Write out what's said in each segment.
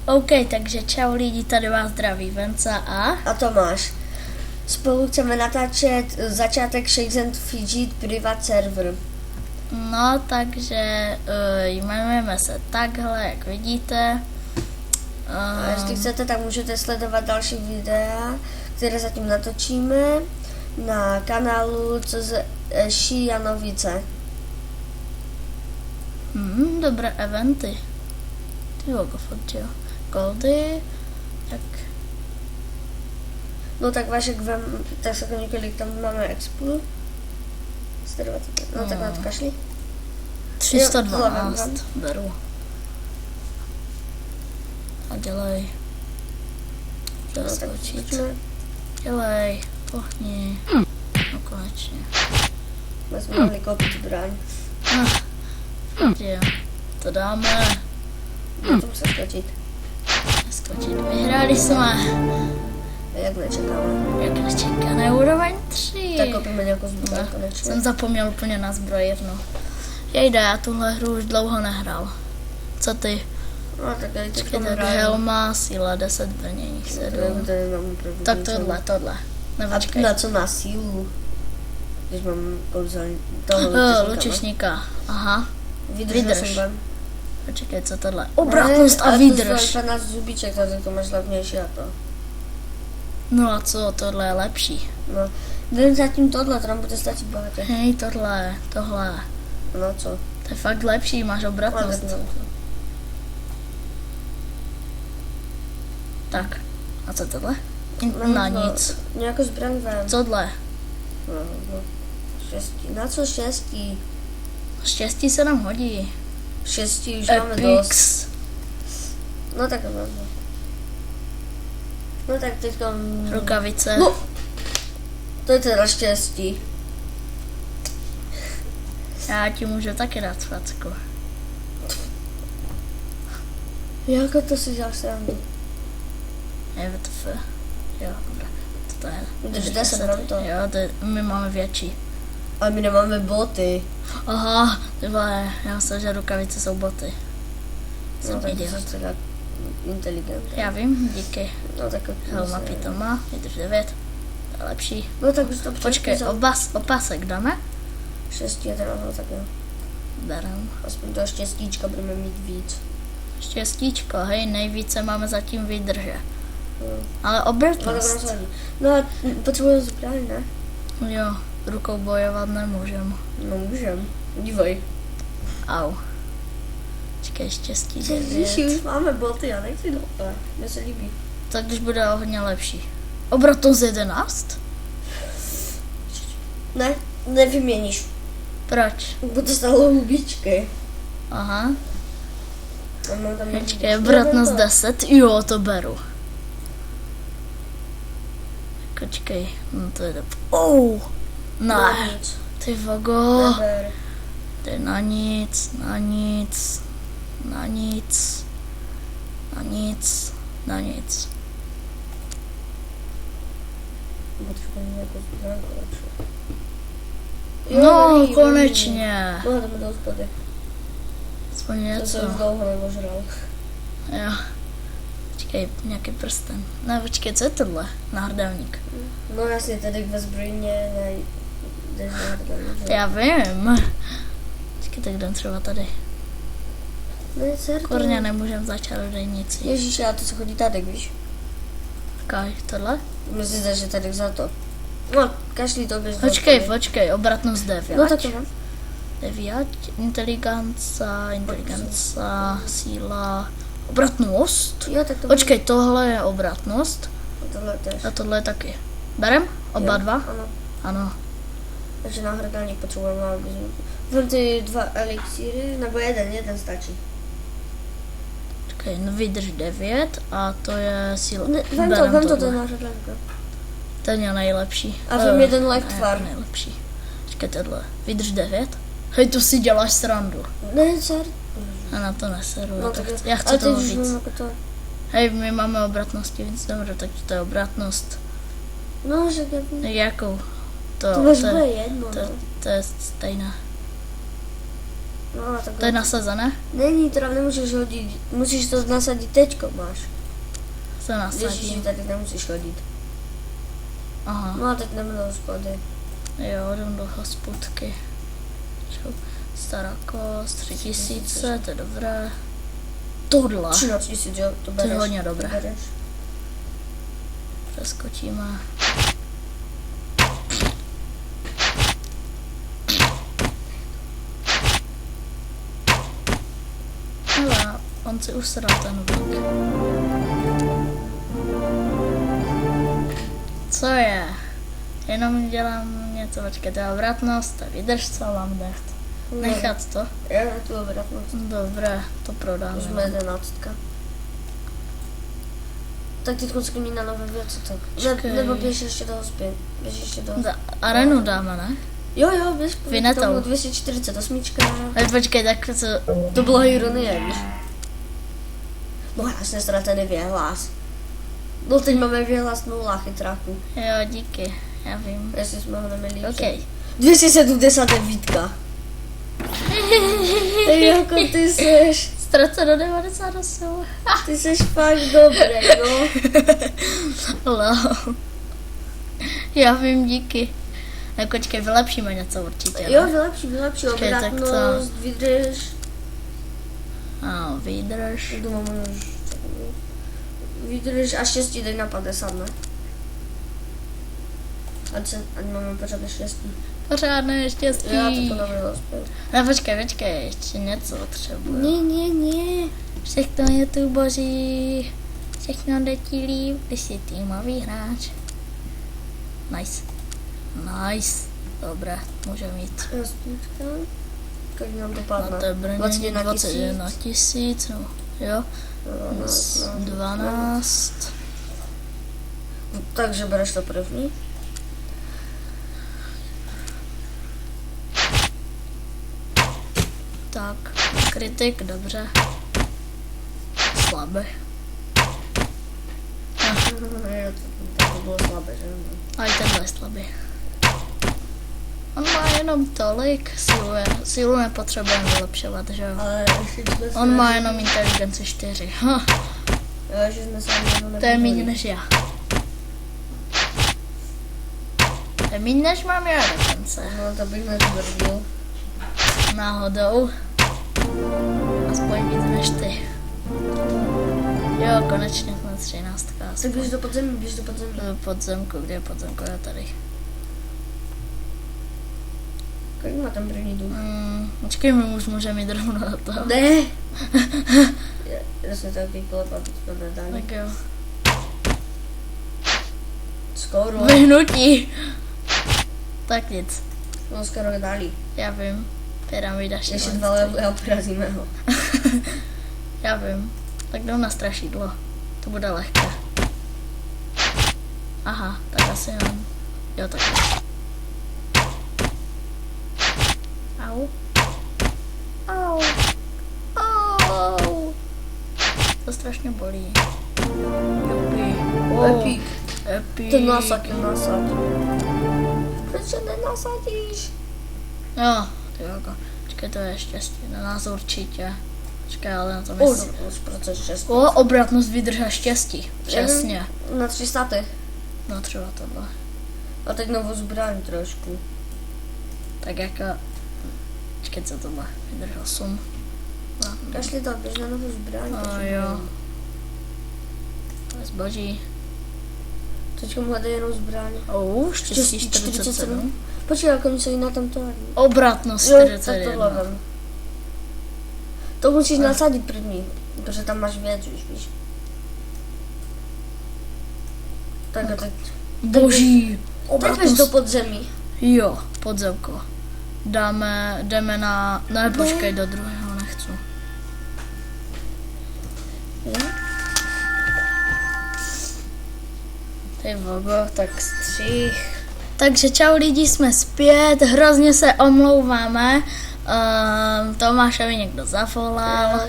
OK, takže čau lidi, tady vás zdraví Venca a Tomáš. Spolu chceme natáčet začátek Shakes and Fidget privat server. No, takže jmenujeme se takhle, jak vidíte. A jestli chcete, tak můžete sledovat další videa, které zatím natočíme na kanálu CZ Janovice. Dobré eventy. Ty logo furt, jo. Goldy, tak... No tak Vašek tak se kolik tam máme expu? 120, no tak na to kašli. 312, beru. A dělej. Přeskočit. Dělej, pohni. No konečně. My jsme mohli koupit zbraň. Jo, to dáme. Na tom se skočit. Skočit. Vyhráli jsme. Jak nečekáme. Jak nečekané, úroveň 3. Tak koupíme nějakou zbraň konečně. Jsem zapomněl úplně na zbrojírnu. Jejda, já tuhle hru už dlouho nehrál. Co ty? No tak já teď Helma, síla 10, brnění 7. Tak tohle. A na co na sílu? Když mám kouzelní toho lučešníka. Aha. Vydrž. Počkej, co tohle? Obratnost a výdrž. To je 12 zubiček, takže to máš levnější a to. No a co, tohle je lepší. No, jdem zatím tohle, to nám bude stačit bohatě. Hej, tohle. No co? To je fakt lepší, máš obratnost. Tak, a co tohle? Na nic. Nějakou zbraň vem. Cohle? No, štěstí. Na co štěstí? Štěstí se nám hodí. Štěstí už máme dost. No tak no. No tak teďka... Rukavice. No. To je teda štěstí. Já ti můžu taky dát facku. Jako to si děláš srandu? Je VTF. Jo, dobré. To je... Když 10 to. Jo, my máme větší. Ale my nemáme boty. Aha, tyhle, já myslím, že rukavice jsou boty. No tak to jsi teda inteligent. Já vím, díky. No tak Helma pitoma, vydrž 9. To je lepší. No tak už to počkej, opasek dáme? Štěstí je teda, no tak jo. Berem. Aspoň toho štěstíčka budeme mít víc. Štěstíčko, hej, nejvíce máme zatím výdrže. Ale obratnost. No a potřebujeme zbraň, ne? Jo, rukou bojovat nemůžem. No můžem, dívej. Au. Čekaj, štěstí 9. Ježiši, už máme boty, já nechci dohle. Mně se líbí. Tak když bude hodně lepší. Obratnost 11? Ne, nevyměníš. Proč? Bo to stalo hubičky. Aha. Počkej, obratnost 10? Jo, to beru. Počkej, no to je ne, ty vago. To je na nic. No, konečně. No, jdeme do hospody. Aspoň něco. To jsem už dlouho neožral. Jo. Počkej, nějaký prsten. Ne, počkej, co je tohle? Náhrdelník. No jasně, tady ve zbrojně jdeš náhrdelník. Já vím. Počkej, tak jdem třeba tady. Korně nemůžem začít nic. Ježíš, já to se chodí tady, víš? Kaj, tohle? Myslíte, že tady za to. No, kašlí to běž. Počkej, obratnost 9. No tak to mám. 9, inteligenca, síla, obratnost. Jo, tak to počkej, tohle je obratnost. A tohle je taky. Berem? Oba dva? Ano. Takže náhrdelník potřebujeme. Vem ty 2 elixíry, nebo jeden stačí. Počkej, no vydrž 9 a to je síla. Vem to náhrdelník. Ten je nejlepší. A vem jeden lektvar. Nejlepší. Počkej, tohle. Vydrž 9. Hej, tu si děláš srandu. Ne, cer. A na to neseru. No, tak já chci toho víc. To... Hej, my máme obratnosti víc, dobře, tak to je obratnost. No, že jakou? To máš jedno, to je stejné. No, tak To je nasazené? není, teda nemůžeš hodit, musíš to nasadit teďko máš. To Ježiši, nasadím. tady nemusíš chodit. Aha. No a teď jdeme do hospody. Jo, jdem do hospodky. Stará kost, 3000, to je dobré. Tohle. 13 000, jo, to bereš. je hodně dobré. To bereš. Přeskočíme. Hele, on si usral ten vlk. Co je? Jenom dělám něco, počkejte, obratnost a vydrž, co mám dát. Nechat to? Já na tu obratnost. Dobré, to prodáme. Už jsme 11. Tak teď chodí mi na nové věci, tak. Čekej. Nebo běž ještě do hospy. Běž ještě do hospy. Arenu dáme, ne? Jo, běž Vinetou. k tomu 248. Ale počkej, tak co... To byla ironie, víš. No jasně, ztracený věhlas. No teď máme věhlas 0 chytráků. Jo, díky, já vím. Jestli jsme ho neměli. OK. 279. Jako ty seš. Ztraceno 98. Ty seš fakt dobrý, no. Lol. Já vím, díky. Tak počkej, vylepšíme něco určitě. Jo, ne? vylepší, Počkej, tak obratnost, vydrž. A vydrž. Vydrž a štěstí dej na 50, ne? Ať máme pořádné štěstí. Pořádné štěstí. Já to ponavím zpět. No počkej, ještě něco potřebuju. Ne. Všechno je tu boží. Všechno jde ti líp, když jsi týmový hráč. Nice. Dobré, můžeme jít. Rozpůjčka. Kolik nám Na dopadne? té brně 21 000, no. Jo. 12. Takže bereš to první. Tak, kritik, dobře. Slabé. To bylo slabé, že? A i tenhle je slabý. On má jenom tolik, sílu nepotřebujeme vylepšovat, že jo? Ale On má jenom inteligenci 4. Jo, že jsme se ani To je méně než já. To je méně než mám já dokonce. No, to bych netvrdil. Náhodou. Aspoň víc než ty. Jo, konečně jsme 13. Tak běž do podzemí. Podzemku, kde je podzemku? Já tady. Kolik má tam první dům? Počkej, my už můžeme jít rovnou na to. Ne! Já jsem takový klepat, jsme nedali. Tak jo. Skoro. Vyhnutí. Tak nic. No skoro dali. Já vím. Pyramida Ještě šílenství. 2 levely a porazíme ho. Já vím. Tak jdou na strašidlo. To bude lehké. Aha, tak asi jenom. Jo, tak. Au. To strašně bolí. Jupi. Epic. Epic. To nasaď. Proč se nenasadíš? Jo, ty jako. Počkej, to je štěstí. Na nás určitě. Počkej, ale na to myslím. Už proces 6. O, obratnost vydržá štěstí. Přesně. Na 300. No třeba tohle. A teď novou zbraň trošku. Tak jako... Počkej, co to má? Vydrž 8. Kašli to, běž na novou zbraň. A jo. To je zboží. Teďka mu hledej jenom zbraň. Štěstí 47. Počkej, jako něco jiná tam to je. Obratnost Jo, tak 41. tohle vem. To musíš nasadit první, protože tam máš věc už, víš. Tak a teď... Boží. Teď běž do podzemí. Jo, podzemko. Jdeme na... Ne, počkej, do druhého nechci. Ty vogo, tak střih. Takže čau lidi, jsme zpět, hrozně se omlouváme. Tomášovi někdo zavolal.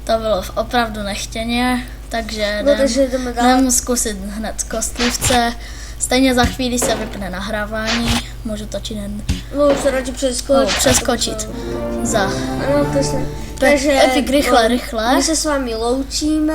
To bylo opravdu nechtěně, takže No, takže jdeme dál. jdem zkusit hned kostlivce. Stejně za chvíli se vypne nahrávání, můžu točit jen Můžu to radši přeskočit za Ano, přesně. Takže Epic, rychle. my se s vámi loučíme.